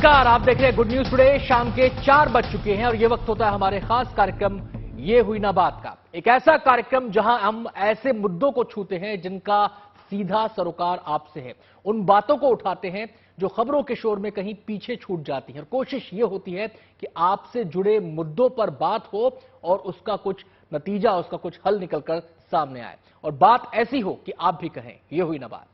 नमस्कार, आप देख रहे हैं गुड न्यूज टुडे। शाम के 4 बज चुके हैं और ये वक्त होता है हमारे खास कार्यक्रम ये हुई ना बात का। एक ऐसा कार्यक्रम जहां हम ऐसे मुद्दों को छूते हैं जिनका सीधा सरोकार आपसे है, उन बातों को उठाते हैं जो खबरों के शोर में कहीं पीछे छूट जाती हैं। और कोशिश ये होती है कि आपसे जुड़े मुद्दों पर बात हो और उसका कुछ नतीजा, उसका कुछ हल निकलकर सामने आए और बात ऐसी हो कि आप भी कहें ये हुई ना बात।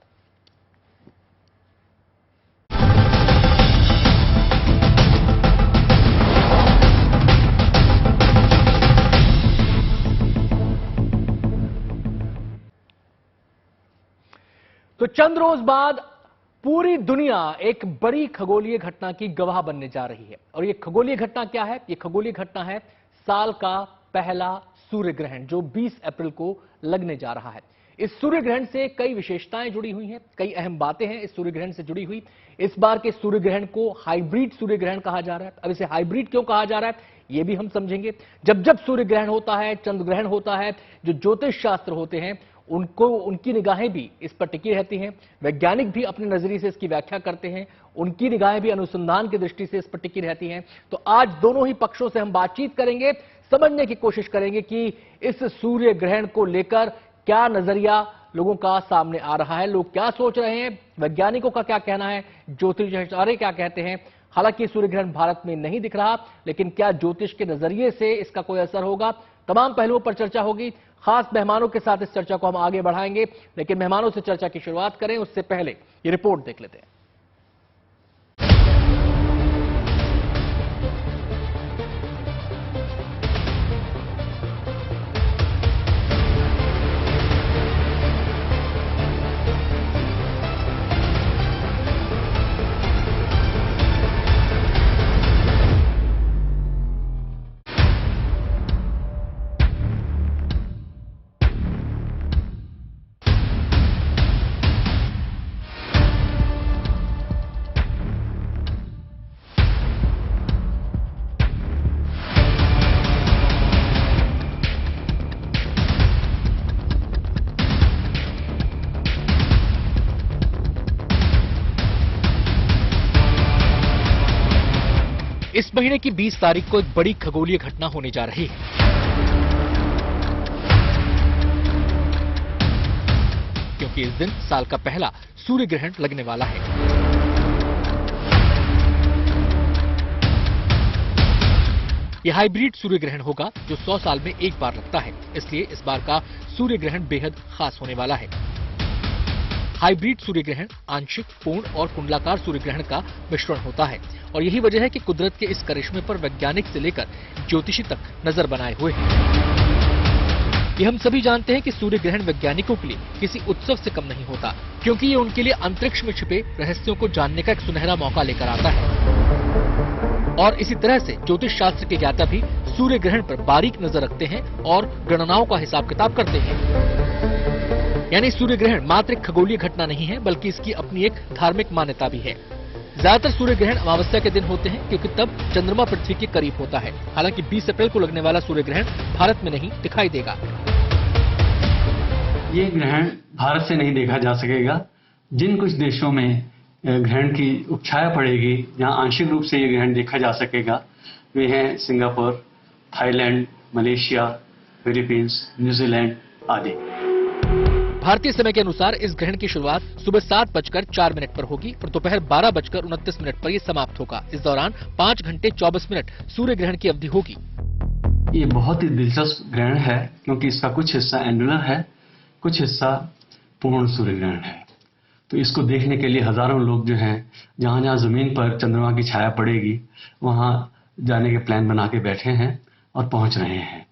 तो चंद रोज बाद पूरी दुनिया एक बड़ी खगोलीय घटना की गवाह बनने जा रही है। और यह खगोलीय घटना क्या है? यह खगोलीय घटना है साल का पहला सूर्य ग्रहण जो 20 अप्रैल को लगने जा रहा है। इस सूर्य ग्रहण से कई विशेषताएं जुड़ी हुई हैं, कई अहम बातें हैं इस सूर्य ग्रहण से जुड़ी हुई। इस बार के सूर्य ग्रहण को हाइब्रिड सूर्य ग्रहण कहा जा रहा है। अब इसे हाइब्रिड क्यों कहा जा रहा है यह भी हम समझेंगे। जब जब सूर्य ग्रहण होता है, चंद्र ग्रहण होता है, जो ज्योतिष शास्त्र होते हैं उनकी निगाहें भी इस पर टिकी रहती हैं। वैज्ञानिक भी अपने नजरिए से इसकी व्याख्या करते हैं, उनकी निगाहें भी अनुसंधान की दृष्टि से इस पर टिकी रहती हैं। तो आज दोनों ही पक्षों से हम बातचीत करेंगे, समझने की कोशिश करेंगे कि इस सूर्य ग्रहण को लेकर क्या नजरिया लोगों का सामने आ रहा है, लोग क्या सोच रहे हैं, वैज्ञानिकों का क्या कहना है, ज्योतिषाचार्य क्या कहते हैं। हालांकि सूर्य ग्रहण भारत में नहीं दिख रहा, लेकिन क्या ज्योतिष के नजरिए से इसका कोई असर होगा? तमाम पहलुओं पर चर्चा होगी। खास मेहमानों के साथ इस चर्चा को हम आगे बढ़ाएंगे, लेकिन मेहमानों से चर्चा की शुरुआत करें उससे पहले ये रिपोर्ट देख लेते हैं। इस महीने की 20 तारीख को एक बड़ी खगोलीय घटना होने जा रही है। क्योंकि इस दिन साल का पहला सूर्य ग्रहण लगने वाला है। यह हाइब्रिड सूर्य ग्रहण होगा जो 100 साल में एक बार लगता है, इसलिए इस बार का सूर्य ग्रहण बेहद खास होने वाला है। हाइब्रिड सूर्य ग्रहण आंशिक, पूर्ण और कुंडलाकार सूर्य ग्रहण का मिश्रण होता है और यही वजह है कि कुदरत के इस करिश्मे पर वैज्ञानिक से लेकर ज्योतिषी तक नजर बनाए हुए हैं। ये हम सभी जानते हैं कि सूर्य ग्रहण वैज्ञानिकों के लिए किसी उत्सव से कम नहीं होता, क्योंकि ये उनके लिए अंतरिक्ष में छिपे रहस्यों को जानने का एक सुनहरा मौका लेकर आता है। और इसी तरह से ज्योतिष शास्त्र के ज्ञाता भी सूर्य ग्रहण पर बारीक नजर रखते हैं और गणनाओं का हिसाब किताब करते हैं। यानी सूर्य ग्रहण मात्र एक खगोलीय घटना नहीं है, बल्कि इसकी अपनी एक धार्मिक मान्यता भी है। ज्यादातर सूर्य ग्रहण अमावस्या के दिन होते हैं, क्योंकि तब चंद्रमा पृथ्वी के करीब होता है। हालांकि 20 अप्रैल को लगने वाला सूर्य ग्रहण भारत में नहीं दिखाई देगा। ये ग्रहण भारत से नहीं देखा जा सकेगा। जिन कुछ देशों में ग्रहण की उपछाया पड़ेगी, जहां आंशिक रूप से ये ग्रहण देखा जा सकेगा, वे हैं Singapore, Thailand, Malaysia, Philippines, New Zealand आदि। भारतीय समय के अनुसार इस ग्रहण की शुरुआत सुबह 7:04 पर होगी और दोपहर 12:29 पर यह समाप्त होगा। इस दौरान 5 घंटे 24 मिनट सूर्य ग्रहण की अवधि होगी। ये बहुत ही दिलचस्प ग्रहण है, क्योंकि इसका कुछ हिस्सा एनुलर है, कुछ हिस्सा पूर्ण सूर्य ग्रहण है। तो इसको देखने के लिए हजारों लोग जो हैं, जहां जहां जमीन पर चंद्रमा की छाया पड़ेगी वहां जाने के प्लान बना के बैठे हैं और पहुंच रहे हैं।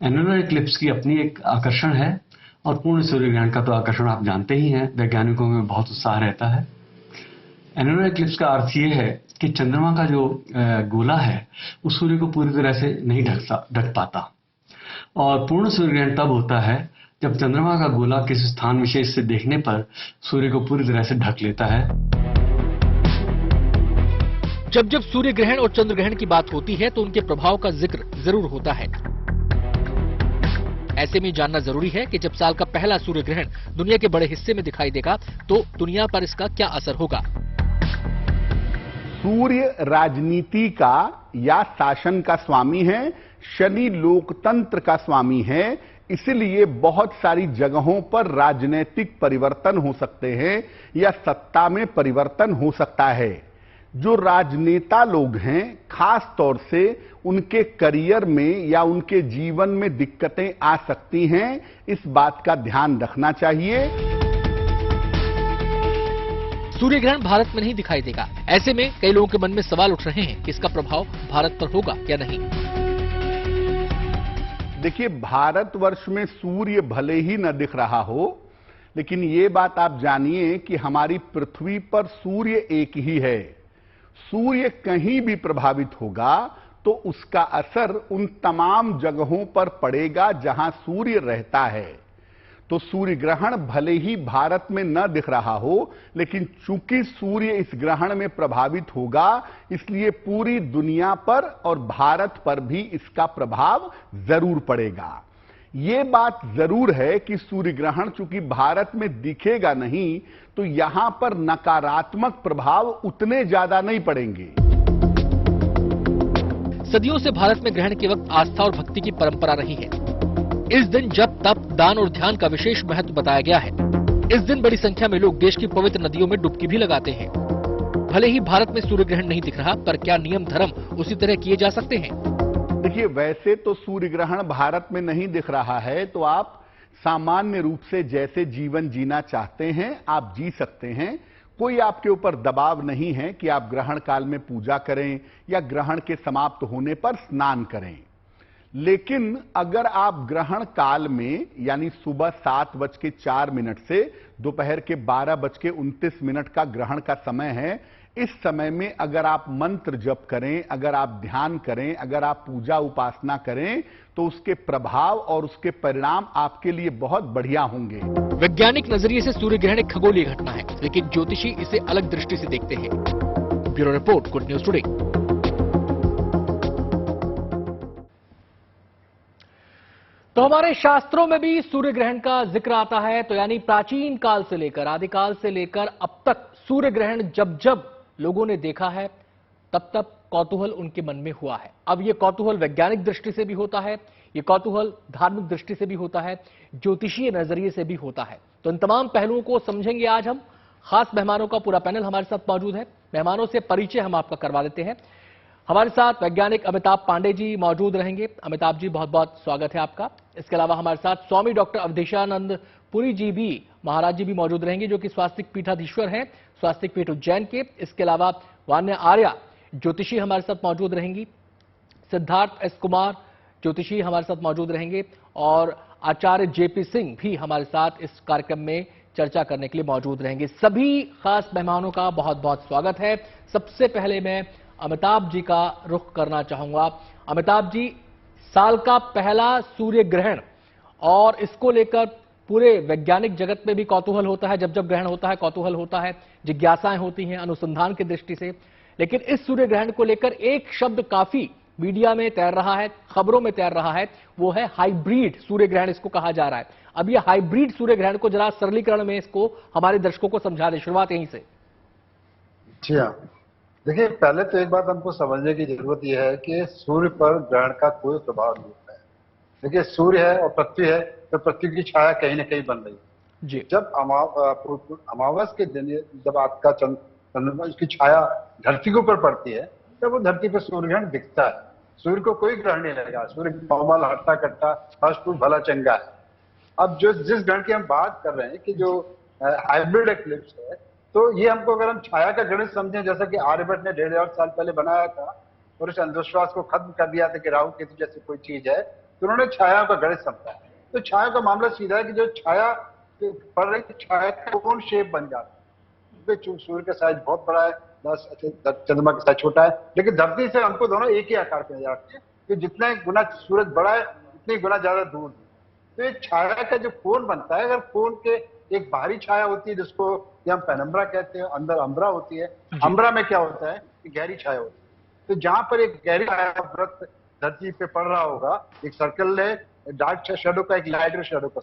एनुलर इक्लिप्स की अपनी एक आकर्षण है और पूर्ण सूर्य ग्रहण का तो आकर्षण आप जानते ही हैं, वैज्ञानिकों में बहुत उत्साह रहता है। एनुलर इक्लिप्स का अर्थ ये है कि चंद्रमा का जो गोला है वो सूर्य को पूरी तरह से नहीं ढक पाता। और पूर्ण सूर्य ग्रहण तब होता है जब चंद्रमा का गोला किसी स्थान विशेष से देखने पर सूर्य को पूरी तरह से ढक लेता है। जब जब सूर्य ग्रहण और चंद्र ग्रहण की बात होती है तो उनके प्रभाव का जिक्र जरूर होता है। ऐसे में जानना जरूरी है कि जब साल का पहला सूर्य ग्रहण दुनिया के बड़े हिस्से में दिखाई देगा तो दुनिया पर इसका क्या असर होगा। सूर्य राजनीति का या शासन का स्वामी है, शनि लोकतंत्र का स्वामी है। इसलिए बहुत सारी जगहों पर राजनीतिक परिवर्तन हो सकते हैं या सत्ता में परिवर्तन हो सकता है। जो राजनेता लोग हैं, खास तौर से उनके करियर में या उनके जीवन में दिक्कतें आ सकती हैं, इस बात का ध्यान रखना चाहिए। सूर्य ग्रहण भारत में नहीं दिखाई देगा। ऐसे में कई लोगों के मन में सवाल उठ रहे हैं कि इसका प्रभाव भारत पर होगा या नहीं। देखिए, भारतवर्ष में सूर्य भले ही न दिख रहा हो, लेकिन ये बात आप जानिए कि हमारी पृथ्वी पर सूर्य एक ही है। सूर्य कहीं भी प्रभावित होगा तो उसका असर उन तमाम जगहों पर पड़ेगा जहां सूर्य रहता है। तो सूर्य ग्रहण भले ही भारत में न दिख रहा हो, लेकिन चूंकि सूर्य इस ग्रहण में प्रभावित होगा, इसलिए पूरी दुनिया पर और भारत पर भी इसका प्रभाव जरूर पड़ेगा। ये बात जरूर है कि सूर्य ग्रहण चूंकि भारत में दिखेगा नहीं, तो यहां पर नकारात्मक प्रभाव उतने ज्यादा नहीं पड़ेंगे। सदियों से भारत में ग्रहण के वक्त आस्था और भक्ति की परंपरा रही है। इस दिन जप, तप, दान और ध्यान का विशेष महत्व बताया गया है। इस दिन बड़ी संख्या में लोग देश की पवित्र नदियों में डुबकी भी लगाते हैं। भले ही भारत में सूर्य ग्रहण नहीं दिख रहा, पर क्या नियम धर्म उसी तरह किए जा सकते हैं? देखिए, वैसे तो सूर्य ग्रहण भारत में नहीं दिख रहा है, तो आप सामान्य रूप से जैसे जीवन जीना चाहते हैं आप जी सकते हैं। कोई आपके ऊपर दबाव नहीं है कि आप ग्रहण काल में पूजा करें या ग्रहण के समाप्त होने पर स्नान करें। लेकिन अगर आप ग्रहण काल में यानी सुबह 7:04 से दोपहर के 12:29 का ग्रहण का समय है, इस समय में अगर आप मंत्र जप करें, अगर आप ध्यान करें, अगर आप पूजा उपासना करें, तो उसके प्रभाव और उसके परिणाम आपके लिए बहुत बढ़िया होंगे। वैज्ञानिक नजरिए से सूर्य ग्रहण एक खगोलीय घटना है, लेकिन ज्योतिषी इसे अलग दृष्टि से देखते हैं। Bureau report, good news today. तो हमारे शास्त्रों में भी सूर्य ग्रहण का जिक्र आता है। तो यानी प्राचीन काल से लेकर, आदिकाल से लेकर अब तक सूर्य ग्रहण जब जब लोगों ने देखा है, तब तब कौतूहल उनके मन में हुआ है। अब यह कौतूहल वैज्ञानिक दृष्टि से भी होता है, यह कौतूहल धार्मिक दृष्टि से भी होता है, ज्योतिषीय नजरिए से भी होता है। तो इन तमाम पहलुओं को समझेंगे आज हम। खास मेहमानों का पूरा पैनल हमारे साथ मौजूद है। मेहमानों से परिचय हम आपका करवा देते हैं। हमारे साथ वैज्ञानिक अमिताभ पांडे जी मौजूद रहेंगे। अमिताभ जी, बहुत बहुत स्वागत है आपका। इसके अलावा हमारे साथ स्वामी डॉक्टर अवधेशानंद पुरी जी भी, महाराज जी भी मौजूद रहेंगे, जो कि स्वास्तिक पीठाधीश्वर हैं, स्वास्तिक पीठ उज्जैन के। इसके अलावा वान्या आर्या ज्योतिषी हमारे साथ मौजूद रहेंगी। सिद्धार्थ एस कुमार ज्योतिषी हमारे साथ मौजूद रहेंगे और आचार्य जेपी सिंह भी हमारे साथ इस कार्यक्रम में चर्चा करने के लिए मौजूद रहेंगे। सभी खास मेहमानों का बहुत बहुत स्वागत है। सबसे पहले मैं अमिताभ जी का रुख करना चाहूंगा। अमिताभ जी, साल का पहला सूर्य ग्रहण, और इसको लेकर पूरे वैज्ञानिक जगत में भी कौतूहल होता है। जब जब ग्रहण होता है कौतूहल होता है, जिज्ञासाएं होती हैं अनुसंधान की दृष्टि से। लेकिन इस सूर्य ग्रहण को लेकर एक शब्द काफी मीडिया में तैर रहा है, खबरों में तैर रहा है, वो है हाइब्रिड सूर्य ग्रहण, इसको कहा जा रहा है। अब ये हाइब्रिड सूर्य ग्रहण को जरा सरलीकरण में इसको हमारे दर्शकों को समझा दें, शुरुआत यहीं से। जी हाँ, देखिए, पहले तो एक बात हमको समझने की जरूरत यह है कि सूर्य पर ग्रहण का कोई प्रभाव नहीं होता है। देखिए, सूर्य है और पृथ्वी है, तो पृथ्वी की छाया कहीं ना कहीं बन रही है जी। जब अमावस के दिन जब आपका चंद्रमा की छाया धरती के ऊपर पड़ती है, तब वो धरती पर सूर्य ग्रहण दिखता है। सूर्य को कोई ग्रहण नहीं लगेगा। सूर्य नॉर्मल, हट्टा कट्टा, हर्ष भला चंगा है। अब जो जिस ग्रहण की हम बात कर रहे हैं कि जो हाइब्रिड एक्लिप्स है, तो ये हमको अगर हम छाया का गणित समझें, जैसा कि आर्यभट्ट ने 1500 साल पहले बनाया था और इस अंधविश्वास को खत्म कर दिया था कि राहु केतु जैसी कोई चीज है, तो उन्होंने छाया का गणित समझा। तो छाया का मामला सीधा है कि जो छाया पड़ रही छाया का कौन शेप बन जाता है। सूर्य का साइज बहुत बड़ा है, चंद्रमा का साइज छोटा है, लेकिन धरती से हमको दोनों एक ही आकार के नजर आते हैं। तो जितने गुना सूरज बड़ा है, उतनी गुना ज्यादा दूर। तो एक छाया का जो कोण बनता है, अगर कोण के एक बाहरी छाया होती है जिसको हम पेनम्ब्रा कहते हैं, अंदर अम्ब्रा होती है। अम्ब्रा में क्या होता है कि गहरी छाया होती है। तो जहां पर एक गहरी छाया का वृत्त धरती पे पड़ रहा होगा, एक सर्कल है डार्क शेडो का, एक लाइटर शेडो का।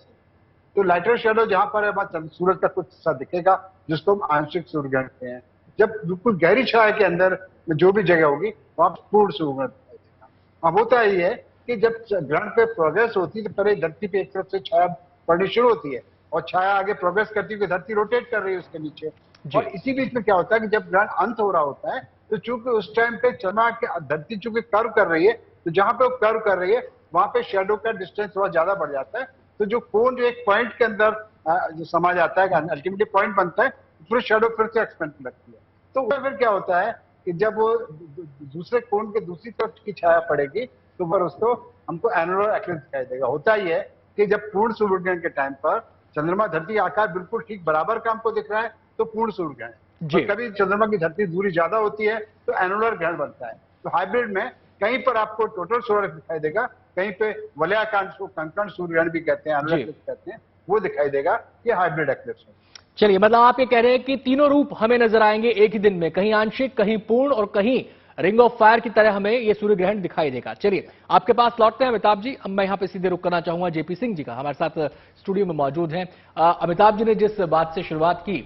तो लाइटर शेडो जहां पर सूरज का कुछ हिस्सा दिखेगा, जिसको हम आंशिक सूर्य ग्रहण कहते हैं। जब बिल्कुल गहरी छाया के अंदर में जो भी जगह होगी वहां पूर्ण सूर्य ग्रहण दिखाई देगा। अब होता ये है कि जब ग्रहण पे प्रोग्रेस होती है तो पहले धरती पे एक तरफ से छाया पड़नी शुरू होती है और छाया आगे प्रोग्रेस करती है, धरती रोटेट कर रही है उसके नीचे। और इसी बीच में क्या होता है कि जब ग्रहण अंत हो रहा होता है तो चूंकि उस टाइम पे चंद्रमा के धरती चूंकि कर्व कर रही है, तो जहां पे वो कर्व कर रही है वहां पे शेडो का डिस्टेंस थोड़ा ज्यादा बढ़ जाता है। तो जो कोण जो एक पॉइंट के अंदर जो समा जाता है, अल्टीमेटली पॉइंट बनता है, फिर शेडो फिर से एक्सपेंड लगती है। तो फिर क्या होता है कि जब वो दूसरे कोण के दूसरी तरफ की छाया पड़ेगी तो फिर उसको हमको एनुलर एक्लिप्स दिखाई देगा। होता ही है कि जब पूर्ण सूर्य ग्रहण के टाइम पर चंद्रमा धरती आकार बिल्कुल ठीक बराबर का हमको दिख रहा है तो पूर्ण सूर्य ग्रहण है। कभी चंद्रमा की धरती दूरी ज्यादा होती है तो एनुलर ग्रहण बनता है। तो हाइब्रिड में कहीं पर आपको टोटल सोलर दिखाई देगा, कहीं पे वलयाकार कंकण सूर्य ग्रहण भी कहते हैं, एनुलर एक्लिप्स कहते हैं, वो दिखाई देगा। ये हाइब्रिड एक्लिप्स है। चलिए, मतलब आप ये कह रहे हैं कि तीनों रूप हमें नजर आएंगे एक ही दिन में, कहीं आंशिक, कहीं पूर्ण और कहीं रिंग ऑफ फायर की तरह हमें ये सूर्य ग्रहण दिखाई देगा। चलिए आपके पास लौटते हैं अमिताभ जी। अब मैं यहां पे सीधे रुक करना चाहूंगा जेपी सिंह जी का, हमारे साथ स्टूडियो में मौजूद हैं। अमिताभ जी ने जिस बात से शुरुआत की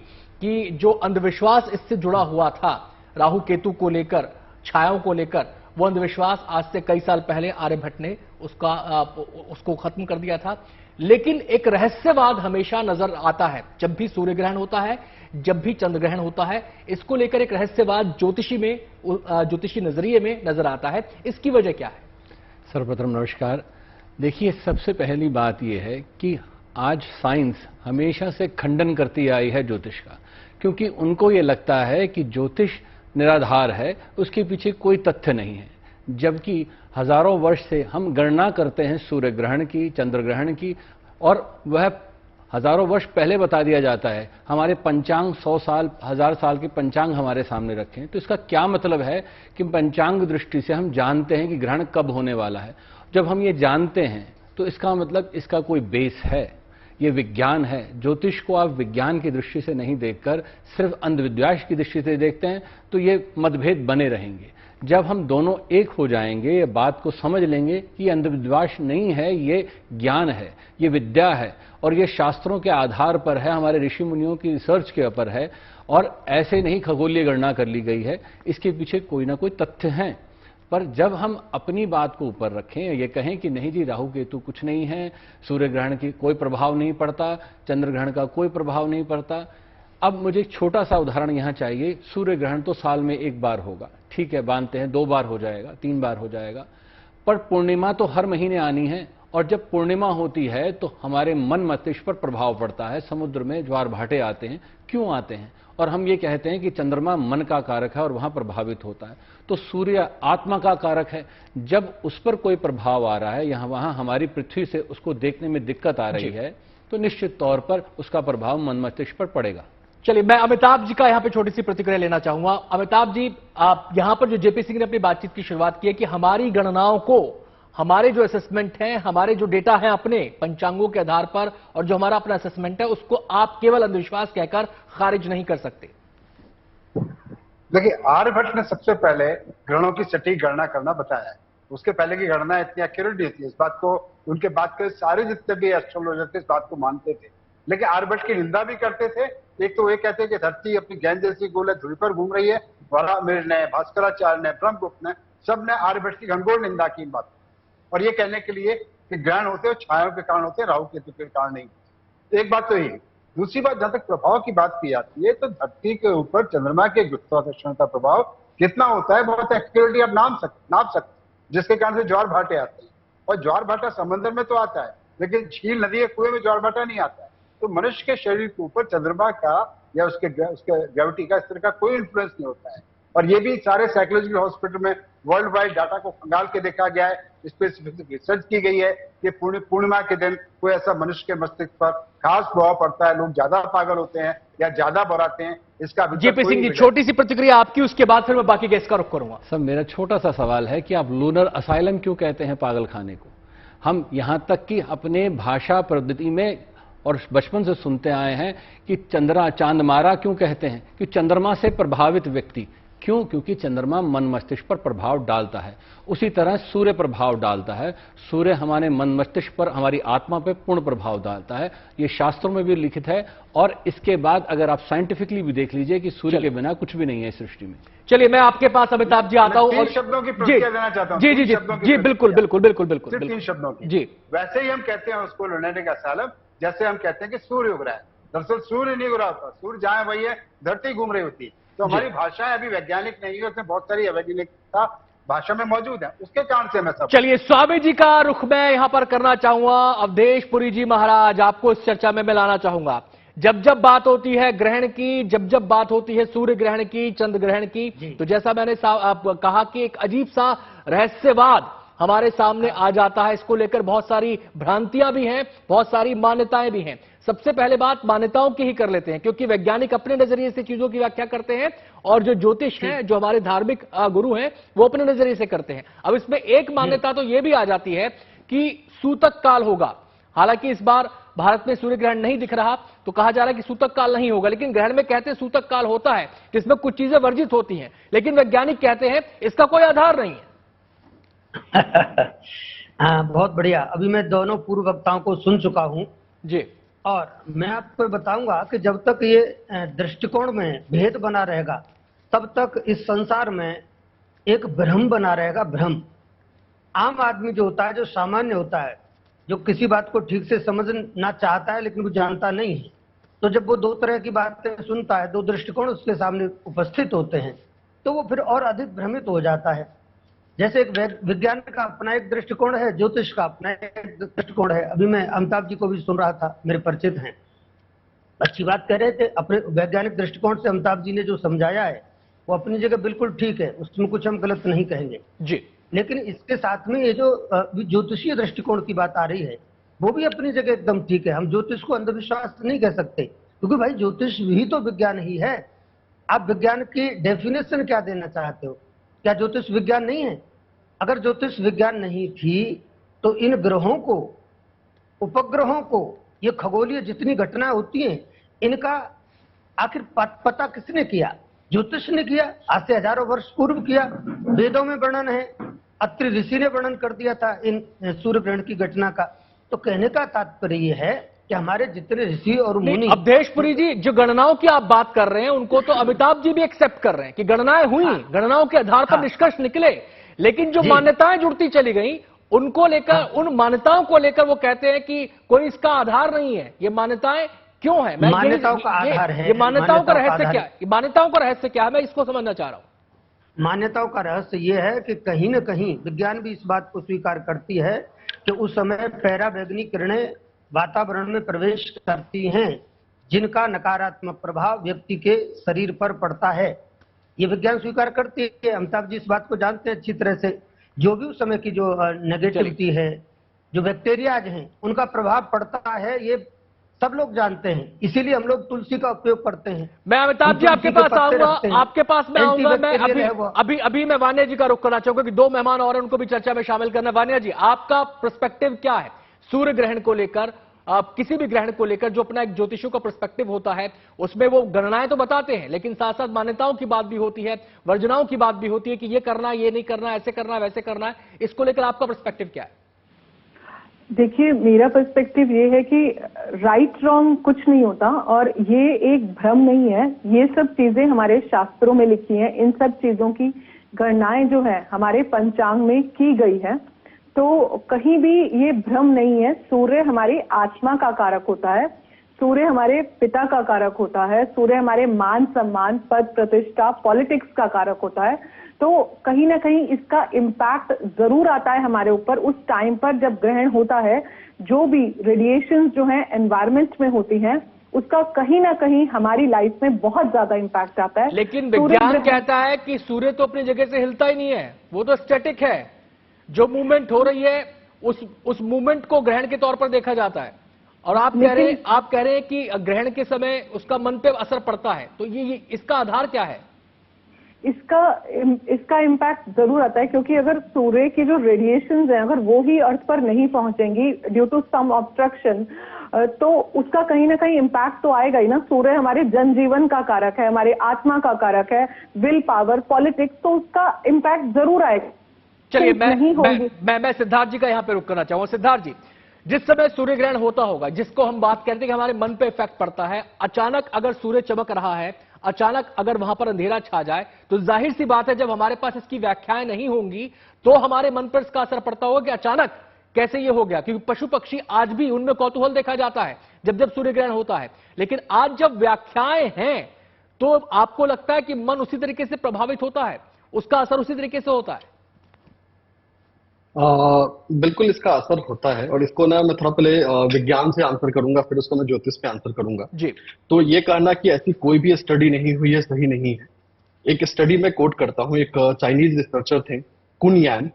कि जो अंधविश्वास इससे जुड़ा हुआ था राहु केतु को लेकर, छायाओं को लेकर, वो अंधविश्वास आज से कई साल पहले आर्यभट्ट ने उसको खत्म कर दिया था। लेकिन एक रहस्यवाद हमेशा नजर आता है जब भी सूर्य ग्रहण होता है, जब भी चंद्र ग्रहण होता है। इसको लेकर एक रहस्यवाद ज्योतिषी नजरिए में नजर आता है। इसकी वजह क्या है? सर्वप्रथम नमस्कार। देखिए, सबसे पहली बात यह है कि आज साइंस हमेशा से खंडन करती आई है ज्योतिष का, क्योंकि उनको ये लगता है कि ज्योतिष निराधार है, उसके पीछे कोई तथ्य नहीं है। जबकि हजारों वर्ष से हम गणना करते हैं सूर्य ग्रहण की, चंद्र ग्रहण की, और वह हजारों वर्ष पहले बता दिया जाता है। हमारे पंचांग 100 साल, 1000 साल के पंचांग हमारे सामने रखे हैं। तो इसका क्या मतलब है कि पंचांग दृष्टि से हम जानते हैं कि ग्रहण कब होने वाला है। जब हम ये जानते हैं तो इसका मतलब इसका कोई बेस है, ये विज्ञान है। ज्योतिष को आप विज्ञान की दृष्टि से नहीं देखकर सिर्फ अंधविश्वास की दृष्टि से देखते हैं तो ये मतभेद बने रहेंगे। जब हम दोनों एक हो जाएंगे, ये बात को समझ लेंगे कि ये अंधविश्वास नहीं है, ये ज्ञान है, ये विद्या है, और ये शास्त्रों के आधार पर है, हमारे ऋषि मुनियों की रिसर्च के ऊपर है, और ऐसे नहीं खगोलीय गणना कर ली गई है। इसके पीछे कोई ना कोई तथ्य हैं। पर जब हम अपनी बात को ऊपर रखें, ये कहें कि नहीं जी राहु केतु कुछ नहीं है, सूर्य ग्रहण की कोई प्रभाव नहीं पड़ता, चंद्र ग्रहण का कोई प्रभाव नहीं पड़ता। अब मुझे एक छोटा सा उदाहरण यहां चाहिए। सूर्य ग्रहण तो साल में एक बार होगा, ठीक है, मानते हैं 2 बार हो जाएगा, 3 बार हो जाएगा, पर पूर्णिमा तो हर महीने आनी है। और जब पूर्णिमा होती है तो हमारे मन मस्तिष्क पर प्रभाव पड़ता है, समुद्र में ज्वार भाटे आते हैं। क्यों आते हैं? और हम ये कहते हैं कि चंद्रमा मन का कारक है और वहां प्रभावित होता है। तो सूर्य आत्मा का कारक है। जब उस पर कोई प्रभाव आ रहा है, यहां वहां हमारी पृथ्वी से उसको देखने में दिक्कत आ रही है, तो निश्चित तौर पर उसका प्रभाव मन मस्तिष्क पर पड़ेगा। चलिए, मैं अमिताभ जी का यहां पे छोटी सी प्रतिक्रिया लेना चाहूंगा। अमिताभ जी, आप यहां पर जो जेपी सिंह ने अपनी बातचीत की शुरुआत की है कि हमारी गणनाओं को, हमारे जो असेसमेंट हैं, हमारे जो डेटा हैं अपने पंचांगों के आधार पर, और जो हमारा अपना असेसमेंट है, उसको आप केवल अंधविश्वास कहकर खारिज नहीं कर सकते। देखिए, आर्यभट्ट ने सबसे पहले ग्रहणों की सटीक गणना करना बताया है। उसके पहले की गणना इतनी एक्यूरेट नहीं थी। इस बात को उनके बाद के सारे जितने भी एस्ट्रोलॉजर थे इस बात को मानते थे, लेकिन आर्यभट्ट की निंदा भी करते थे। एक तो वे कहते हैं कि धरती अपनी गेंद जैसी गोल है, ध्रुव पर घूम रही है। वराहमिहिर ने, भास्कराचार्य ने, ब्रह्मगुप्त ने, सबने आर्यभट्ट की घनघोर निंदा की इन बात, और ये कहने के लिए कि ग्रहण होते हैं छायाओं के कारण होते हैं, राहु केतु के कारण नहीं। एक बात तो ये। दूसरी बात, जहां तक प्रभाव की बात की जाती है तो धरती के ऊपर चंद्रमा के गुरुत्वाकर्षण का प्रभाव कितना होता है बहुत एक्यूरेटली आप नाप सकते, जिसके कारण से ज्वार भाटे आते हैं। और ज्वार भाटा समंदर में तो आता है, लेकिन झील, नदी या कुएं में ज्वार भाटा नहीं आता है। तो मनुष्य के शरीर के ऊपर चंद्रमा का या उसके ग्रेविटी का, इस तरह का कोई इन्फ्लुएंस नहीं होता है। और ये भी सारे साइकोलॉजिकल हॉस्पिटल में वर्ल्ड वाइड डाटा को खंगाल के देखा गया है, स्पेसिफिक रिसर्च की गई है कि पूर्णिमा के दिन कोई ऐसा मनुष्य के मस्तिष्क पर खास प्रभाव पड़ता है, लोग ज्यादा पागल होते हैं या ज्यादा बराते हैं। इसका जेपी सिंह जी, छोटी सी प्रतिक्रिया आपकी, उसके बाद फिर मैं बाकी केस का रुख करूंगा। सब मेरा छोटा सा सवाल है कि आप लूनर असाइलम क्यों कहते हैं पागल खाने को? हम यहां तक कि अपने भाषा पद्धति में और बचपन से सुनते आए हैं कि चांद मारा क्यों कहते हैं? कि चंद्रमा से प्रभावित व्यक्ति। क्यों? क्योंकि चंद्रमा मन मस्तिष्क पर प्रभाव डालता है। उसी तरह सूर्य प्रभाव डालता है। सूर्य हमारे मन मस्तिष्क पर, हमारी आत्मा पर पूर्ण प्रभाव डालता है। ये शास्त्रों में भी लिखित है। और इसके बाद अगर आप साइंटिफिकली भी देख लीजिए कि सूर्य के बिना कुछ भी नहीं है इस सृष्टि में। चलिए मैं आपके पास अमिताभ जी आता हूं तीन और शब्दों की प्रतिक्रिया देना चाहता हूं। जी जी जी जी बिल्कुल बिल्कुल बिल्कुल बिल्कुल सिर्फ 3 बिल्कुल शब्दों की। जी। वैसे ही हम कहते हैं उसको लुनेटिक का सालम, जैसे हम कहते हैं कि सूर्य उग रहा है। दरअसल सूर्य नहीं उग रहा होता, सूर्य जहां वही है, धरती घूम रही होती है। तो हमारी भाषाएं अभी वैज्ञानिक नहीं है, उसमें बहुत सारी अवैज्ञानिकता भाषा में मौजूद है, उसके कारण से मैं सब। चलिए स्वामी जी का रुख मैं यहां पर करना चाहूंगा। अवधेश पुरी जी महाराज, आपको इस चर्चा में मैं लाना चाहूंगा। जब जब बात होती है ग्रहण की, जब जब बात होती है सूर्य ग्रहण की, चंद्र ग्रहण की, तो जैसा मैंने कहा कि एक अजीब सा रहस्यवाद हमारे सामने आ जाता है। इसको लेकर बहुत सारी भ्रांतियां भी हैं, बहुत सारी मान्यताएं भी हैं। सबसे पहले बात मान्यताओं की ही कर लेते हैं, क्योंकि वैज्ञानिक अपने नजरिए से चीजों की व्याख्या करते हैं और जो ज्योतिष हैं, जो हमारे धार्मिक गुरु हैं, वो अपने नजरिए से करते हैं। अब इसमें एक मान्यता तो यह भी आ जाती है कि सूतक काल होगा। हालांकि इस बार भारत में सूर्य ग्रहण नहीं दिख रहा, तो कहा जा रहा है कि सूतक काल नहीं होगा, लेकिन ग्रहण में कहते हैं सूतक काल होता है, जिसमें कुछ चीजें वर्जित होती हैं, लेकिन वैज्ञानिक कहते हैं इसका कोई आधार नहीं है। हाँ, बहुत बढ़िया। अभी मैं दोनों पूर्व वक्ताओं को सुन चुका हूं जी। और मैं आपको बताऊंगा कि जब तक ये दृष्टिकोण में भेद बना रहेगा, तब तक इस संसार में एक भ्रम बना रहेगा। भ्रम, आम आदमी जो होता है, जो सामान्य होता है, जो किसी बात को ठीक से समझना चाहता है लेकिन वो जानता नहीं है, तो जब वो 2 तरह की बातें सुनता है, 2 दृष्टिकोण उसके सामने उपस्थित होते हैं, तो वो फिर और अधिक भ्रमित हो जाता है। जैसे एक विज्ञान का अपना एक दृष्टिकोण है, ज्योतिष का अपना एक दृष्टिकोण है। अभी मैं अमिताभ जी को भी सुन रहा था, मेरे परिचित हैं, अच्छी बात कह रहे थे। अपने वैज्ञानिक दृष्टिकोण से अमिताभ जी ने जो समझाया है वो अपनी जगह बिल्कुल ठीक है, उसमें कुछ हम गलत नहीं कहेंगे जी। लेकिन इसके साथ में ये जो ज्योतिषीय दृष्टिकोण की बात आ रही है, वो भी अपनी जगह एकदम ठीक है। हम ज्योतिष को अंधविश्वास नहीं कह सकते, क्योंकि भाई ज्योतिष भी तो विज्ञान ही है। आप विज्ञान की डेफिनेशन क्या देना चाहते हो? क्या ज्योतिष विज्ञान नहीं है? अगर ज्योतिष विज्ञान नहीं थी तो इन ग्रहों को, उपग्रहों को, ये खगोलीय जितनी घटनाएं होती हैं, इनका आखिर पता किसने किया? ज्योतिष ने किया, आज से हजारों वर्ष पूर्व किया। वेदों में वर्णन है, अत्रि ऋषि ने वर्णन कर दिया था इन सूर्य ग्रहण की घटना का। तो कहने का तात्पर्य यह है कि हमारे जितने ऋषि और मुनि। अवधेश पुरी जी, जो गणनाओं की आप बात कर रहे हैं, उनको तो अमिताभ जी भी एक्सेप्ट कर रहे हैं कि गणनाएं हुई, गणनाओं के आधार पर निष्कर्ष निकले, लेकिन जो मान्यताएं जुड़ती चली गई, उनको लेकर, उन मान्यताओं को लेकर वो कहते हैं कि कोई इसका आधार नहीं है। ये मान्यताएं क्यों है? मान्यताओं का आधार है। ये मान्यताओं का रहस्य क्या है? मान्यताओं का रहस्य क्या है, मैं इसको समझना चाह रहा हूं। मान्यताओं का रहस्य यह है कि कहीं न कहीं विज्ञान भी इस बात को स्वीकार करती है कि उस समय पैराबैंगनी किरणें वातावरण में प्रवेश करती हैं, जिनका नकारात्मक प्रभाव व्यक्ति के शरीर पर पड़ता है। ये विज्ञान स्वीकार करती है। अमिताभ जी इस बात को जानते हैं अच्छी तरह से। जो भी उस समय की जो नेगेटिविटी है, जो बैक्टीरियाज हैं, उनका प्रभाव पड़ता है, ये सब लोग जानते हैं। इसीलिए हम लोग तुलसी का उपयोग करते हैं। मैं अमिताभ जी आपके पास आऊंगा, आपके पास मैं आऊंगा। मैं अभी मैं वानिया जी का रुख करना चाहूंगा कि 2 मेहमान और हैं, उनको भी चर्चा में शामिल करना। वानिया जी, आपका पर्सपेक्टिव क्या है सूर्य ग्रहण को लेकर? किसी भी ग्रहण को लेकर जो अपना एक ज्योतिषों का पर्सपेक्टिव होता है, उसमें वो गणनाएं तो बताते हैं, लेकिन साथ साथ मान्यताओं की बात भी होती है, वर्जनाओं की बात भी होती है कि ये करना, ये नहीं करना, ऐसे करना, वैसे करना है। इसको लेकर आपका पर्सपेक्टिव क्या है? देखिए, मेरा पर्सपेक्टिव ये है कि राइट रॉन्ग कुछ नहीं होता और ये एक भ्रम नहीं है। ये सब चीजें हमारे शास्त्रों में लिखी हैं। इन सब चीजों की गणनाएं जो है हमारे पंचांग में की गई है, तो कहीं भी ये भ्रम नहीं है। सूर्य हमारी आत्मा का कारक होता है, सूर्य हमारे पिता का कारक होता है, सूर्य हमारे मान सम्मान, पद प्रतिष्ठा, पॉलिटिक्स का कारक होता है। तो कहीं ना कहीं इसका इम्पैक्ट जरूर आता है हमारे ऊपर उस टाइम पर जब ग्रहण होता है। जो भी रेडिएशंस जो हैं एनवायरमेंट में होती हैं, उसका कहीं ना कहीं हमारी लाइफ में बहुत ज्यादा इम्पैक्ट आता है। लेकिन विज्ञान कहता है कि सूर्य तो अपनी जगह से हिलता ही नहीं है, वो तो स्टैटिक है। जो मूवमेंट हो रही है उस मूवमेंट को ग्रहण के तौर पर देखा जाता है। और आप कह रहे हैं कि ग्रहण के समय उसका मन पे असर पड़ता है, तो ये इसका आधार क्या है? इसका इम्पैक्ट जरूर आता है, क्योंकि अगर सूर्य की जो रेडिएशंस हैं अगर वो ही अर्थ पर नहीं पहुंचेंगी ड्यू टू सम ऑब्स्ट्रक्शन, तो उसका कहीं ना कहीं इम्पैक्ट तो आएगा ही ना। सूर्य हमारे जनजीवन का कारक है, हमारे आत्मा का कारक है, विल पावर, पॉलिटिक्स, तो उसका इम्पैक्ट जरूर आएगा। चलिए नहीं होगी। मैं सिद्धार्थ जी का यहां पे रुक करना चाहूंगा। सिद्धार्थ जी, जिस समय सूर्य ग्रहण होता होगा, जिसको हम बात करते हैं कि हमारे मन पे इफेक्ट पड़ता है, अचानक अगर सूर्य चमक रहा है, अचानक अगर वहां पर अंधेरा छा जाए, तो जाहिर सी बात है जब हमारे पास इसकी व्याख्याएं नहीं होंगी तो हमारे मन पर इसका असर पड़ता होगा कि अचानक कैसे ये हो गया। क्योंकि पशु पक्षी आज भी उनमें कौतूहल देखा जाता है जब जब सूर्य ग्रहण होता है, लेकिन आज जब व्याख्याएं हैं तो आपको लगता है कि मन उसी तरीके से प्रभावित होता है, उसका असर उसी तरीके से होता है? बिल्कुल इसका असर होता है, और इसको ना मैं थोड़ा पहले विज्ञान से आंसर करूंगा, फिर उसको मैं ज्योतिष पे आंसर करूंगा जी। तो ये कहना कि ऐसी कोई भी स्टडी नहीं हुई है सही नहीं है। एक स्टडी में कोट करता हूं, एक चाइनीज रिसर्चर थे कुन यान,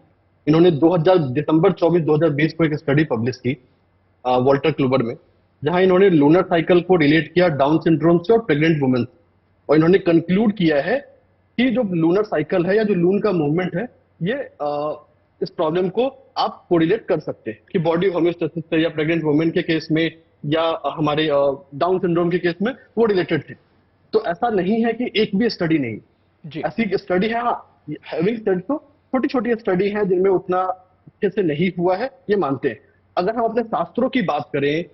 इन्होंने दिसंबर 24 2020 को एक स्टडी पब्लिश की वॉल्टर क्लूबर में, जहां इन्होंने लूनर साइकिल को रिलेट किया डाउन सिंड्रोम से और प्रेग्नेंट वुमेन, और इन्होंने कंक्लूड किया है कि जो लूनर साइकिल है या जो लून का मूवमेंट है, ये इस प्रॉब्लम को आप कोरिलेट कर सकते हैं कि बॉडी होम्योस्टेसिस से या प्रेग्नेंट वुमेन के केस में या हमारे डाउन सिंड्रोम के केस में वो रिलेटेड थे। तो ऐसा नहीं है कि एक भी स्टडी नहीं जी। ऐसी स्टडी है, हाँ हैविंग सेड तो छोटी छोटी स्टडी है जिनमें उतना अच्छे से नहीं हुआ है, ये मानते हैं। अगर हम अपने शास्त्रों की बात करें,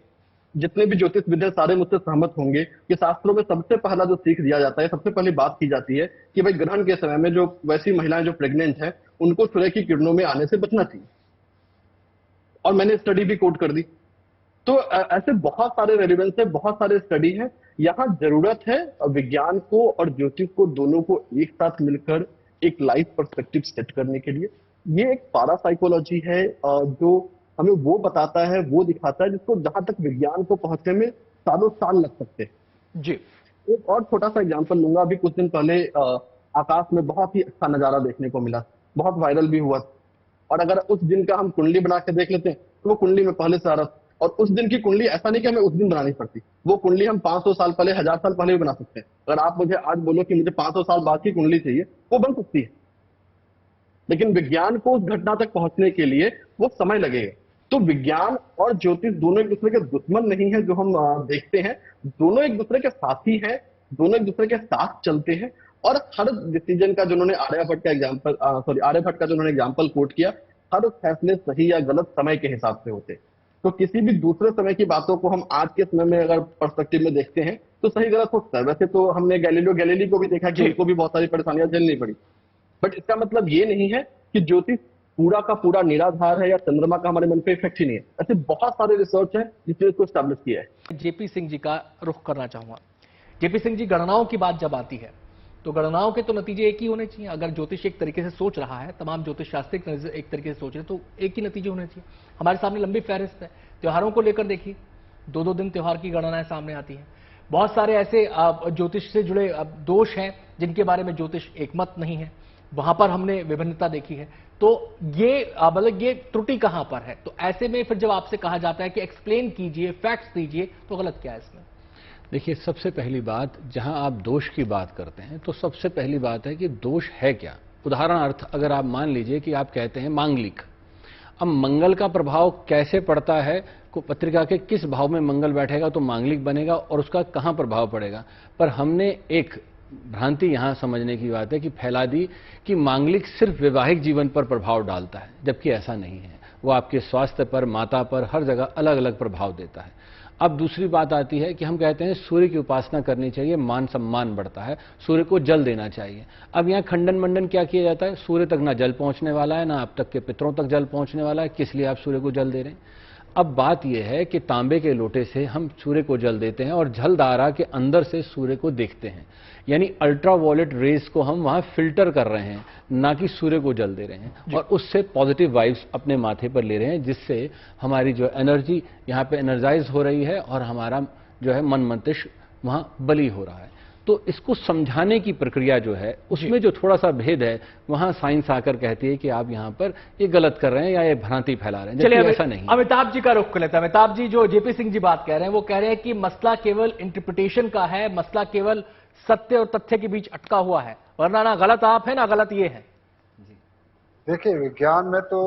जितने भी ज्योतिष विद्या सारे मुझसे सहमत होंगे कि शास्त्रों में सबसे पहला जो सीख दिया जाता है, सबसे पहली बात की जाती है कि भाई ग्रहण के समय में जो वैसी महिलाएं जो प्रेग्नेंट हैं उनको सूर्य की किरणों में आने से बचना चाहिए, और मैंने स्टडी भी कोट कर दी। तो ऐसे बहुत सारे रेलिवेंस है, बहुत सारे स्टडी है। यहाँ जरूरत है विज्ञान को और ज्योतिष को दोनों को एक साथ मिलकर एक लाइफ पर्सपेक्टिव सेट करने के लिए। ये एक पारासाइकोलॉजी है जो हमें वो बताता है, वो दिखाता है, जिसको जहां तक विज्ञान को पहुंचने में सालों साल लग सकते हैं। जी। एक और छोटा सा एग्जांपल लूंगा। अभी कुछ दिन पहले आकाश में बहुत ही अच्छा नजारा देखने को मिला, बहुत वायरल भी हुआ, और अगर उस दिन का हम कुंडली बना के देख लेते हैं तो वो कुंडली में पहले से आ रहा, और उस दिन की कुंडली ऐसा नहीं कि हमें उस दिन बनानी पड़ती, वो कुंडली हम 500 साल पहले, 1000 साल पहले भी बना सकते हैं। अगर आप मुझे आज बोलो कि मुझे 500 साल बाद की कुंडली चाहिए, वो बन सकती है, लेकिन विज्ञान को उस घटना तक पहुंचने के लिए वो समय लगेगा। तो विज्ञान और ज्योतिष दोनों एक दूसरे के दुश्मन नहीं है जो हम देखते हैं, दोनों एक दूसरे के साथी हैं, दोनों एक दूसरे के साथ चलते हैं, और हर डिसीजन का जो उन्होंने आर्यभट्ट का जो उन्होंने एग्जाम्पल कोट किया, हर फैसले सही या गलत समय के हिसाब से होते। तो किसी भी दूसरे समय की बातों को हम आज के समय में अगर पर्सपेक्टिव में देखते हैं तो सही गलत हो सकता है। वैसे तो हमने गैलीलियो को भी देखा कि उनको भी बहुत सारी परेशानियां झेलनी पड़ी, बट इसका मतलब ये नहीं है कि ज्योतिष पूरा का पूरा निराधार है या चंद्रमा का हमारे मन पे इफेक्ट ही नहीं है। ऐसे बहुत सारे रिसर्च है जिसने इसको स्टैब्लिश किया है। जेपी सिंह जी का रुख करना चाहूंगा। जेपी सिंह जी, गणनाओं की बात जब आती है तो गणनाओं के तो नतीजे एक ही होने चाहिए। अगर ज्योतिष एक तरीके से सोच रहा है, तमाम ज्योतिष शास्त्री एक तरीके से सोच रहे हैं, तो एक ही नतीजे होने चाहिए। हमारे सामने लंबी फहरिस्त है। त्योहारों को लेकर देखिए, 2-2 दिन त्योहार की गणनाएं सामने आती हैं। बहुत सारे ऐसे ज्योतिष से जुड़े दोष हैं जिनके बारे में ज्योतिष एकमत नहीं है, वहां पर हमने विभिन्नता देखी है। तो ये मतलब ये त्रुटि कहां पर है? तो ऐसे में फिर जब आपसे कहा जाता है कि एक्सप्लेन कीजिए, फैक्ट्स दीजिए, तो गलत क्या है इसमें? देखिए, सबसे पहली बात, जहां आप दोष की बात करते हैं तो सबसे पहली बात है कि दोष है क्या। उदाहरणार्थ अगर आप मान लीजिए कि आप कहते हैं मांगलिक, अब मंगल का प्रभाव कैसे पड़ता है, को पत्रिका के किस भाव में मंगल बैठेगा तो मांगलिक बनेगा और उसका कहां प्रभाव पड़ेगा। पर हमने एक भ्रांति यहां समझने की बात है कि फैला दी कि मांगलिक सिर्फ वैवाहिक जीवन पर प्रभाव डालता है, जबकि ऐसा नहीं है। वो आपके स्वास्थ्य पर, माता पर, हर जगह अलग अलग प्रभाव देता है। अब दूसरी बात आती है कि हम कहते हैं सूर्य की उपासना करनी चाहिए, मान सम्मान बढ़ता है, सूर्य को जल देना चाहिए। अब यहाँ खंडन मंडन क्या किया जाता है, सूर्य तक ना जल पहुंचने वाला है, ना अब तक के पितरों तक जल पहुंचने वाला है, किस लिए आप सूर्य को जल दे रहे हैं। अब बात यह है कि तांबे के लोटे से हम सूर्य को जल देते हैं और जलधारा के अंदर से सूर्य को देखते हैं, यानी अल्ट्रावायलेट रेस को हम वहां फिल्टर कर रहे हैं, ना कि सूर्य को जल दे रहे हैं, और उससे पॉजिटिव वाइब्स अपने माथे पर ले रहे हैं, जिससे हमारी जो एनर्जी यहाँ पे एनर्जाइज हो रही है और हमारा जो है मन मस्तिष्क वहां बली हो रहा है। तो इसको समझाने की प्रक्रिया जो है उसमें जो थोड़ा सा भेद है, वहां साइंस आकर कहती है कि आप यहां पर ये गलत कर रहे हैं या ये भ्रांति फैला रहे हैं। चलिए, ऐसा नहीं। अमिताभ जी का रुख कर लेते हैं। अमिताभ जी, जो जेपी सिंह जी बात कह रहे हैं वो कह रहे हैं कि मसला केवल इंटरप्रिटेशन का है, मसला केवल सत्य और तथ्य के बीच अटका हुआ है, वरना ना गलत आप है ना गलत ये है। देखिए, विज्ञान में तो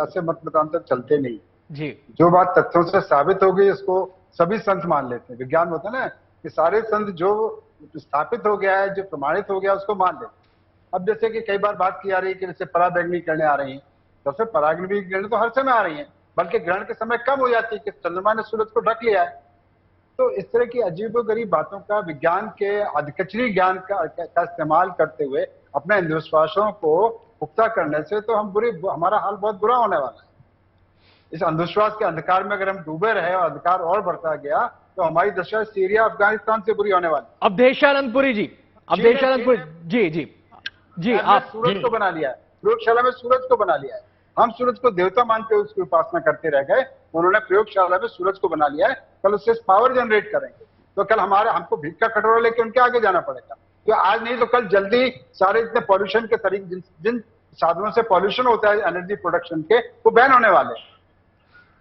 ऐसे मत मतांतर चलते नहीं। जी जो बात तथ्यों से साबित हो गई उसको सभी संत मान लेते हैं। विज्ञान में होता है ना कि सारे संत जो स्थापित हो गया है, जो प्रमाणित हो गया, उसको मान लेते हैं। अब जैसे कि कई बार बात की जा रही है कि जैसे पराबैंगनी किरणें आ रही हैं, सबसे पराबैंगनी किरणें तो हर समय आ रही हैं, बल्कि ग्रहण के समय कम हो जाती है कि चंद्रमा ने सूरज को ढक लिया है। तो इस तरह की अजीबोगरीब बातों का विज्ञान के अधकचरी ज्ञान का इस्तेमाल करते हुए अपने अंधविश्वासों को पुख्ता करने से तो हमारा हाल बहुत बुरा होने वाला है। इस अंधविश्वास के अंधकार में अगर हम डूबे रहे और अंधकार और बढ़ता गया तो हमारी दशा सीरिया अफगानिस्तान से बुरी होने वाली। अवधेशानंदपुरी जी, अवधेशानंदपुरी जी जी जी, आप सूरज को बना लिया है, प्रयोगशाला में सूरज को बना लिया है। हम सूरज को देवता मानते हुए उसकी उपासना करते रह गए, उन्होंने प्रयोगशाला में सूरज को बना लिया है। कल उससे पावर जनरेट करेंगे तो कल हमको भीख का कटोरा लेके उनके आगे जाना पड़ेगा। तो आज नहीं तो कल जल्दी सारे इतने पॉल्यूशन के तरीके, जिन साधनों से पॉल्यूशन होता है एनर्जी प्रोडक्शन के, वो बैन होने वाले।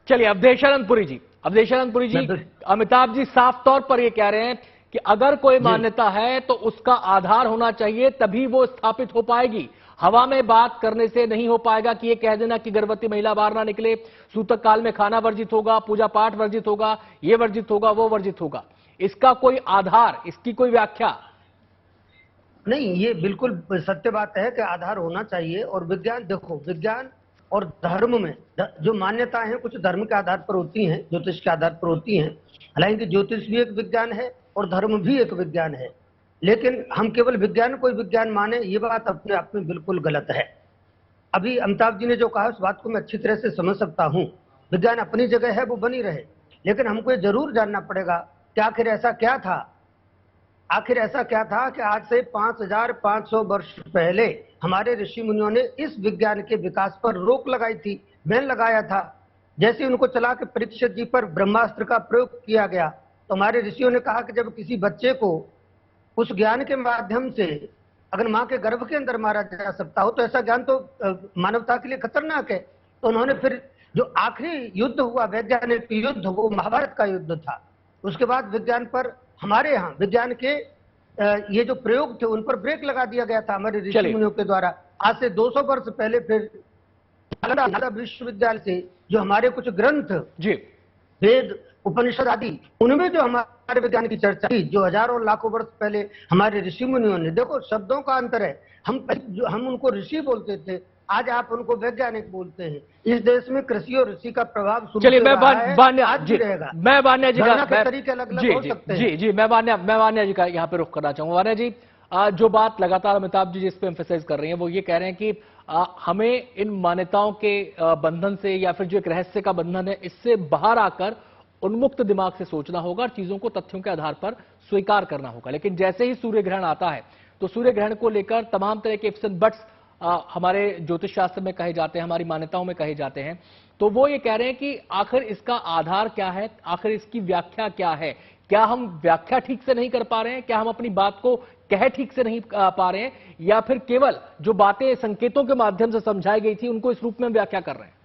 चलिए अवधेशानंदपुरी जी, अमिताभ जी साफ तौर पर ये कह रहे हैं कि अगर कोई मान्यता है तो उसका आधार होना चाहिए, तभी वो स्थापित हो पाएगी। हवा में बात करने से नहीं हो पाएगा कि ये कह देना कि गर्भवती महिला बाहर ना निकले, सूतक काल में खाना वर्जित होगा, पूजा पाठ वर्जित होगा, ये वर्जित होगा, वो वर्जित होगा। इसका कोई आधार, इसकी कोई व्याख्या नहीं। ये बिल्कुल सत्य बात है कि आधार होना चाहिए। और विज्ञान, देखो, विज्ञान और धर्म में जो मान्यताएं हैं कुछ धर्म के आधार पर होती हैं, ज्योतिष के आधार पर होती हैं। हालांकि ज्योतिष भी एक विज्ञान है और धर्म भी एक विज्ञान है, लेकिन हम केवल विज्ञान को ही विज्ञान माने, ये बात अपने आप में बिल्कुल गलत है। अभी अमिताभ जी ने जो कहा उस बात को मैं अच्छी तरह से समझ सकता हूँ। विज्ञान अपनी जगह है, वो बनी रहे, लेकिन हमको ये जरूर जानना पड़ेगा कि आखिर ऐसा क्या था कि आज से 5500 वर्ष पहले हमारे ऋषि मुनियों ने इस विज्ञान के विकास पर रोक लगाई थी, बैन लगाया था। जैसे उनको चला के परीक्षित जी पर ब्रह्मास्त्र का प्रयोग किया गया, तो हमारे ऋषियों ने कहा कि जब किसी बच्चे को उस ज्ञान के माध्यम से अगर मां के गर्भ के अंदर मारा जा सकता हो तो ऐसा ज्ञान तो मानवता के लिए खतरनाक है। तो उन्होंने फिर जो आखिरी युद्ध हुआ, वैज्ञानिक युद्ध, वो महाभारत का युद्ध था। उसके बाद विज्ञान पर, हमारे यहाँ विज्ञान के ये जो प्रयोग थे उन पर ब्रेक लगा दिया गया था हमारे ऋषि मुनियों के द्वारा। आज से 200 वर्ष पहले फिर नालंदा विश्वविद्यालय से जो हमारे कुछ ग्रंथ, जी, वेद, उपनिषद आदि, उनमें जो हमारे विज्ञान की चर्चा की, जो हजारों लाखों वर्ष पहले हमारे ऋषि मुनियों ने, देखो शब्दों का अंतर है। हम उनको ऋषि बोलते थे, आज आप उनको वैज्ञानिक बोलते हैं। इस देश में कृषि और ऋषि का प्रभाव शुरू चलिए मैं बान्या जी का तरीके अलग-अलग हो सकते हैं। जी, मैं बान्या जी का यहाँ पे रुख करना चाहूंगा। बान्या जी, जो बात लगातार अमिताभ जी जिस पे एम्फेसाइज कर रही हैं वो ये कह रहे हैं कि हमें इन मान्यताओं के बंधन से, या फिर जो एक रहस्य का बंधन है, इससे बाहर आकर उन्मुक्त दिमाग से सोचना होगा और चीजों को तथ्यों के आधार पर स्वीकार करना होगा। लेकिन जैसे ही सूर्य ग्रहण आता है तो सूर्य ग्रहण को लेकर तमाम तरह के इफ्स एंड बट्स हमारे ज्योतिष शास्त्र में कहे जाते हैं, हमारी मान्यताओं में कहे जाते हैं। तो वो ये कह रहे हैं कि आखिर इसका आधार क्या है, आखिर इसकी व्याख्या क्या है। क्या हम व्याख्या ठीक से नहीं कर पा रहे हैं, क्या हम अपनी बात को कह ठीक से नहीं पा रहे हैं, या फिर केवल जो बातें संकेतों के माध्यम से समझाई गई थी उनको इस रूप में व्याख्या कर रहे हैं?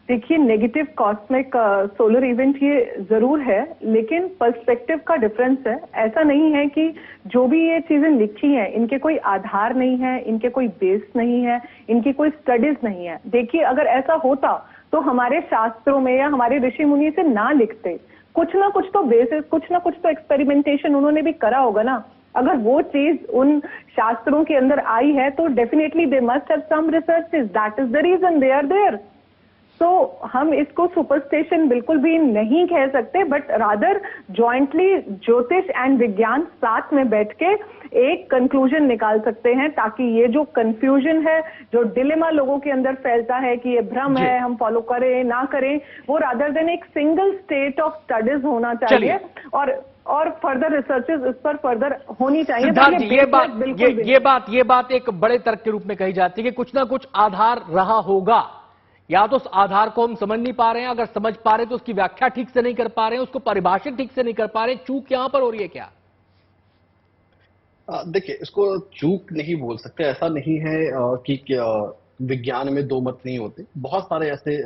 देखिए, नेगेटिव कॉस्मिक सोलर इवेंट ये जरूर है, लेकिन पर्सपेक्टिव का डिफरेंस है। ऐसा नहीं है कि जो भी ये चीजें लिखी हैं इनके कोई आधार नहीं है, इनके कोई बेस नहीं है, इनकी कोई स्टडीज नहीं है। देखिए, अगर ऐसा होता तो हमारे शास्त्रों में या हमारे ऋषि मुनि से ना लिखते। कुछ ना कुछ तो बेसिस, कुछ ना कुछ तो एक्सपेरिमेंटेशन उन्होंने भी करा होगा ना। अगर वो चीज उन शास्त्रों के अंदर आई है तो definitely they must have some researches, that is the reason they are there. तो हम इसको सुपरस्टिशन बिल्कुल भी नहीं कह सकते, बट रादर जॉइंटली ज्योतिष एंड विज्ञान साथ में बैठ के एक कंक्लूजन निकाल सकते हैं, ताकि ये जो कंफ्यूजन है, जो डिलेमा लोगों के अंदर फैलता है कि ये भ्रम है, हम फॉलो करें ना करें, वो रादर देन एक सिंगल स्टेट ऑफ स्टडीज होना चाहिए और फर्दर रिसर्चेस इस पर फर्दर होनी चाहिए। सिद्धार्थ जी, ये बात एक बड़े तर्क के रूप में कही जाती है कि कुछ ना कुछ आधार रहा होगा, या तो उस आधार को हम समझ नहीं पा रहे हैं, अगर समझ पा रहे हैं तो उसकी व्याख्या ठीक से नहीं कर पा रहे हैं, उसको परिभाषित ठीक से नहीं कर पा रहे हैं। चूक यहां पर हो रही है क्या? देखिए, इसको चूक नहीं बोल सकते। ऐसा नहीं है कि विज्ञान में दो मत नहीं होते। बहुत सारे ऐसे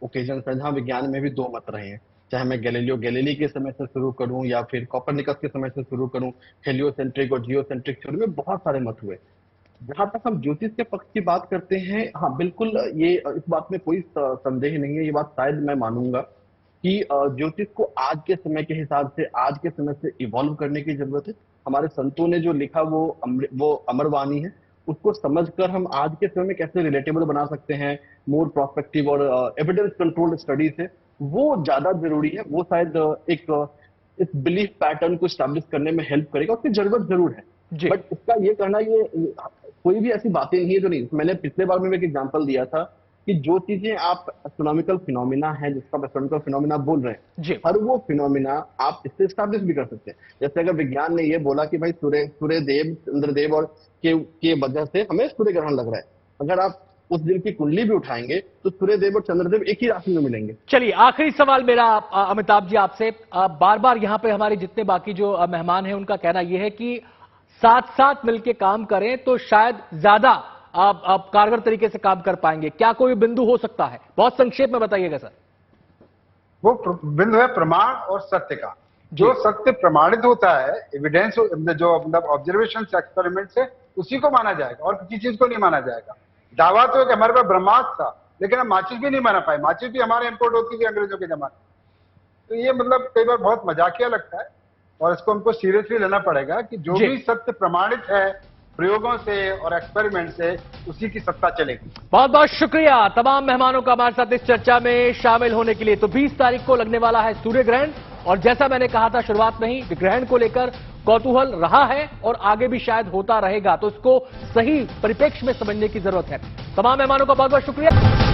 ओकेजन हैं जहां विज्ञान में भी दो मत रहे हैं। चाहे मैं गैलीलियो गैलीली के समय से शुरू करूं या फिर कोपरनिकस के समय से शुरू करूं, हेलियोसेंट्रिक और जियोसेंट्रिक थ्योरी में बहुत सारे मत हुए। जहां तक हम ज्योतिष के पक्ष की बात करते हैं, हाँ बिल्कुल, ये इस बात में कोई संदेह नहीं है, ये बात शायद मैं मानूंगा कि ज्योतिष को आज के समय के हिसाब से, आज के समय से इवॉल्व करने की जरूरत है। हमारे संतों ने जो लिखा वो अमरवाणी है, उसको समझकर हम आज के समय में कैसे रिलेटेबल बना सकते हैं, मोर प्रोस्पेक्टिव और एविडेंस कंट्रोल्ड स्टडीज है, वो ज्यादा जरूरी है। वो शायद इस बिलीफ पैटर्न को स्टैब्लिश करने में हेल्प करेगा, उसकी जरूरत जरूर है। बट इसका ये कहना, ये कोई भी ऐसी बातें नहीं है जो नहीं। मैंने पिछले बार में एक एग्जांपल दिया था कि जो चीजें आप एस्ट्रोनॉमिकल फिनोमिना है, जिसका आप एस्ट्रोनॉमिकल फिनोमिना बोल रहे हैं, हर वो फिनोमिना आप इससे स्टैब्लिश भी कर सकते हैं। जैसे अगर विज्ञान ने ये बोला कि भाई सूर्य देव, चंद्रदेव और के वजह से हमें सूर्य ग्रहण लग रहा है, अगर आप उस दिन की कुंडली भी उठाएंगे तो सूर्यदेव और चंद्रदेव एक ही राशि में मिलेंगे। चलिए, आखिरी सवाल मेरा अमिताभ जी आपसे। बार बार यहां पे हमारे जितने बाकी जो मेहमान हैं उनका कहना यह है कि साथ साथ मिलकर काम करें तो शायद ज्यादा आप कारगर तरीके से काम कर पाएंगे। क्या कोई बिंदु हो सकता है? बहुत संक्षेप में बताइएगा सर। वो बिंदु है प्रमाण और सत्य का। जो सत्य प्रमाणित होता है, एविडेंस जो मतलब ऑब्जर्वेशन से, एक्सपेरिमेंट से, उसी को माना जाएगा और किसी चीज को नहीं माना जाएगा। दावा तो है कि हमारे पास ब्रह्मास्त्र था, लेकिन हम माचिस भी नहीं बना पाए। माचिस भी हमारे इंपोर्ट होती थी अंग्रेजों के जमाने। तो ये मतलब कई बार बहुत मजाकिया लगता है और इसको हमको सीरियसली लेना पड़ेगा कि जो भी सत्य प्रमाणित है प्रयोगों से और एक्सपेरिमेंट से, उसी की सत्ता चलेगी। बहुत बहुत शुक्रिया तमाम मेहमानों का हमारे साथ इस चर्चा में शामिल होने के लिए। तो 20 तारीख को लगने वाला है सूर्य ग्रहण, और जैसा मैंने कहा था शुरुआत में ही, ग्रहण को लेकर कौतूहल रहा है और आगे भी शायद होता रहेगा, तो इसको सही परिप्रेक्ष्य में समझने की जरूरत है। तमाम मेहमानों का बहुत बहुत शुक्रिया।